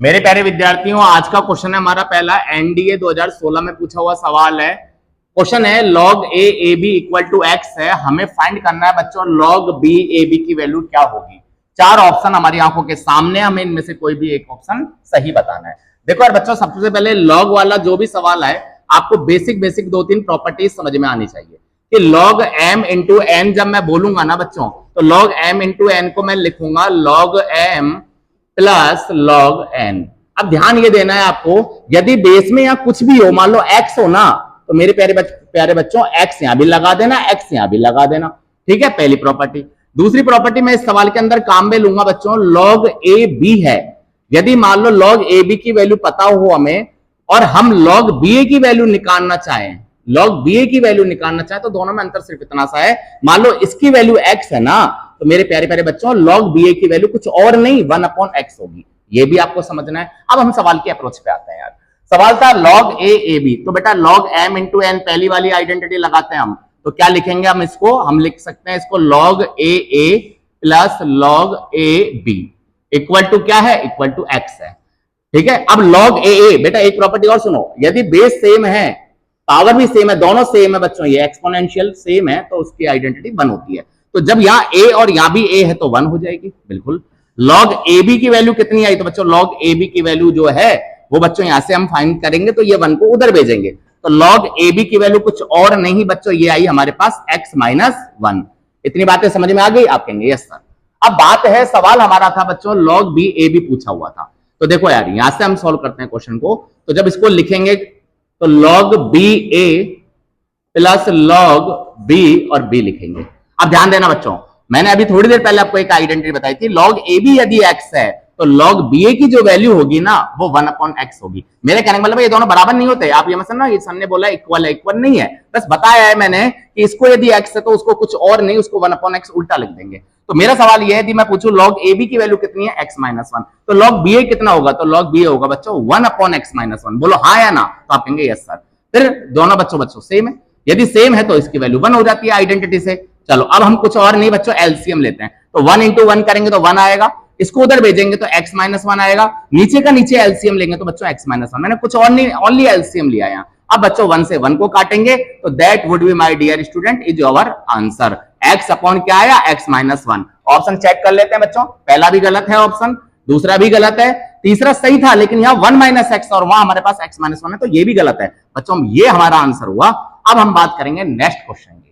मेरे प्यारे विद्यार्थियों, आज का क्वेश्चन है हमारा पहला एनडीए 2016 में पूछा हुआ सवाल है। क्वेश्चन है log a ab equal to x है, हमें फाइंड करना है बच्चों log b ab की वैल्यू क्या होगी। चार ऑप्शन हमारी आंखों के सामने, हमें इनमें से कोई भी एक ऑप्शन सही बताना है। देखो यार बच्चों, सबसे पहले log वाला जो भी सवाल है आपको बेसिक दो तीन प्रॉपर्टीज समझ में आनी चाहिए कि log m इंटू n जब मैं बोलूंगा ना बच्चों, तो log m इंटू n को मैं लिखूंगा log m plus log n। अब ध्यान ये देना है आपको, यदि बेस में या कुछ भी हो, मान लो x हो ना, तो मेरे प्यारे बच्चों x यहां भी लगा देना, x यहां भी लगा देना। ठीक है, पहली प्रॉपर्टी। दूसरी प्रॉपर्टी मैं इस सवाल के अंदर काम में लूंगा बच्चों, log a b है। यदि मान लो log a b की वैल्यू पता हो हमें और हम log b a की वैल्यू निकालना चाहें, log b a की वैल्यू निकालना चाहें, तो दोनों में अंतर सिर्फ इतना सा है, मान लो इसकी वैल्यू x है ना, तो मेरे प्यारे बच्चों log ba की वैल्यू कुछ और नहीं 1/x होगी। ये भी आपको समझना है। अब हम सवाल की अप्रोच पे आते हैं यार। सवाल था log a ab, तो बेटा log m इंटू n पहली वाली आइडेंटिटी लगाते हैं हम, तो क्या लिखेंगे हम इसको, हम लिख सकते हैं इसको log a a plus log a b equal to क्या है, इक्वल टू x है। ठीक है, अब log a a, बेटा एक प्रॉपर्टी और सुनो, यदि बेस सेम है, पावर भी सेम है, दोनों सेम है बच्चों, ये एक्सपोनेंशियल सेम है, तो उसकी आइडेंटिटी 1 होती है। तो जब यहां a और यहां भी a है तो 1 हो जाएगी, बिल्कुल। log ab की वैल्यू कितनी आई, तो बच्चों log ab की वैल्यू जो है वो बच्चों यहां से हम फाइंड करेंगे, तो ये 1 को उधर भेजेंगे, तो log ab की वैल्यू कुछ और नहीं बच्चों, ये आई हमारे पास x माइनस 1। इतनी बातें समझ में आ गई, आप कहेंगे यस सर। अब बात है, सवाल हमारा था बच्चों log b ab पूछा हुआ था, तो देखो यार यहां से हम सॉल्व करते हैं क्वेश्चन को। तो जब इसको लिखेंगे तो log b a plus log b और b लिखेंगे। अब ध्यान देना बच्चों, मैंने अभी थोड़ी देर पहले आपको एक आइडेंटिटी बताई थी, log ab यदि x है तो log ba की जो वैल्यू होगी ना वो 1/x होगी। मेरे कहने का मतलब ये दोनों बराबर नहीं होते, आप ये मत समझना ये सर ने बोला इक्वल है, इक्वल नहीं है, बस बताया है मैंने कि इसको यदि x है तो उसको कुछ और नहीं, उसको 1/x उल्टा लिख देंगे। तो मेरा सवाल ये है, यदि मैं पूछूं log ab की वैल्यू कितनी है, x माइनस 1, तो log ba कितना होगा, तो log ba होगा बच्चों 1/x माइनस 1। बोलो हाँ या ना, तो आप कहेंगे यस सर। फिर दोनों बच्चों सेम है, यदि सेम है तो इसकी वैल्यू 1 हो जाती है आइडेंटिटी से। चलो अब हम कुछ और नहीं बच्चों, एलसीएम लेते हैं, तो 1 इंटू 1 करेंगे तो 1 आएगा, इसको उधर भेजेंगे तो x माइनस 1 आएगा, नीचे का नीचे एलसीएम लेंगे तो बच्चों x माइनस 1, मैंने कुछ और नहीं, ओनली एलसीएम लिया यहाँ। अब बच्चों 1 से 1 को काटेंगे तो that would be my dear student is your answer, x upon क्या आया, x माइनस 1। ऑप्शन चेक कर लेते हैं बच्चों, पहला भी गलत है ऑप्शन, दूसरा भी गलत है, तीसरा सही था लेकिन यहाँ 1 माइनस एक्स और वहां हमारे पास x माइनस 1 है, तो ये भी गलत है बच्चों, ये हमारा आंसर हुआ। अब हम बात करेंगे नेक्स्ट क्वेश्चन की।